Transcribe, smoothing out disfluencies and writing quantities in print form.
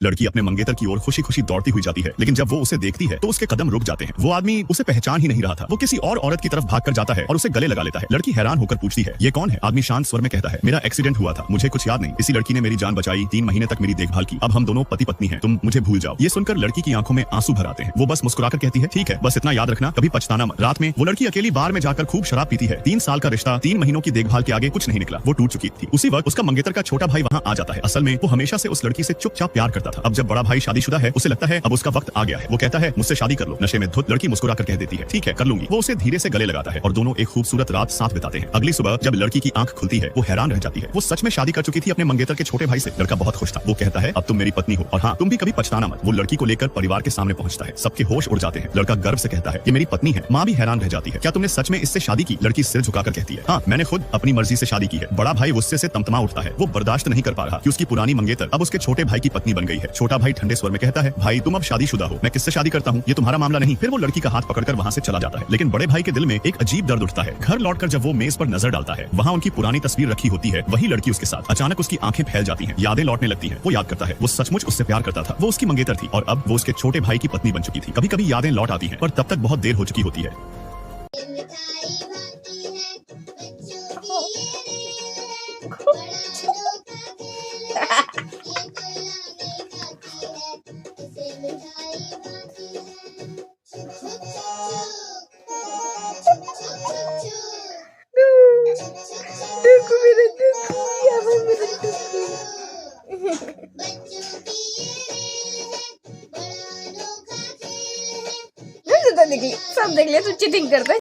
लड़की अपने मंगेतर की ओर खुशी खुशी दौड़ती हुई जाती है, लेकिन जब वो उसे देखती है तो उसके कदम रुक जाते हैं। वो आदमी उसे पहचान ही नहीं रहा था। वो किसी और औरत की तरफ भागकर जाता है और उसे गले लगा लेता है। लड़की हैरान होकर पूछती है, ये कौन है? आदमी शांत स्वर में कहता है, मेरा एक्सीडेंट हुआ था, मुझे कुछ याद नहीं। इसी लड़की ने मेरी जान बचाई, 3 महीने तक मेरी देखभाल की, अब हम दोनों पति पत्नी हैं, तुम मुझे भूल जाओ। ये सुनकर लड़की की आंखों में आंसू भर आते हैं। वो बस मुस्कुराकर कहती है, ठीक है, बस इतना याद रखना, कभी पछताना मत। रात में वो लड़की अकेली बार में जाकर खूब शराब पीती है। 3 साल का रिश्ता, 3 महीनों की देखभाल के आगे कुछ नहीं निकला। वो टूट चुकी थी। उसी वक्त उसका मंगेतर का छोटा भाई वहाँ आ जाता है। असल में वो हमेशा से उस लड़की से चुपचाप प्यार करता था। अब जब बड़ा भाई शादीशुदा है, उसे लगता है अब उसका वक्त आ गया है। वो कहता है, मुझसे शादी कर लो। नशे में धुत लड़की मुस्कुराकर कह देती है, ठीक है, कर लूंगी। वो उसे धीरे से गले लगाता है और दोनों एक खूबसूरत रात साथ बिताते हैं। अगली सुबह जब लड़की की आंख खुलती है, वो हैरान रह जाती है। वो सच में शादी कर चुकी थी अपने मंगेतर के छोटे भाई से। लड़का बहुत खुश था। वो कहता है, अब तुम मेरी पत्नी हो और हाँ, तुम भी कभी पछताना मत। वो लड़की को लेकर परिवार के सामने पहुंचता है। सबके होश उड़ जाते हैं। लड़का गर्व से कहता है, ये मेरी पत्नी है। माँ भी हैरान रह जाती है, क्या तुमने सच में इससे शादी की? लड़की सिर झुकाकर कहती है, हाँ, मैंने खुद अपनी मर्जी से शादी की है। बड़ा भाई गुस्से से तमतमा उठता है। वो बर्दाश्त नहीं कर पा रहा कि उसकी पुरानी मंगेतर अब उसके छोटे भाई की पत्नी बन गई है। छोटा भाई ठंडे स्वर में कहता है, भाई तुम अब शादीशुदा हो, मैं किससे शादी करता हूँ, ये तुम्हारा मामला नहीं। फिर वो लड़की का हाथ पकड़कर वहाँ से चला जाता है। लेकिन बड़े भाई के दिल में एक अजीब दर्द उठता है। घर लौटकर जब वो मेज पर नजर डालता है, वहाँ उनकी पुरानी तस्वीर रखी होती है, वही लड़की उसके साथ। अचानक उसकी आंखें फैल जाती हैं, यादें लौटने लगती हैं। वो याद करता है, वो सचमुच उससे प्यार करता था। वो उसकी मंगेतर थी और अब वो उसके छोटे भाई की पत्नी बन चुकी थी। कभी कभी यादें लौट आती हैं, पर तब तक बहुत देर हो चुकी होती है। Duku मेरा दुखू, यार मेरा दुखू। नहीं तो देख ली, सब देख लिया, तू चीटिंग करता है।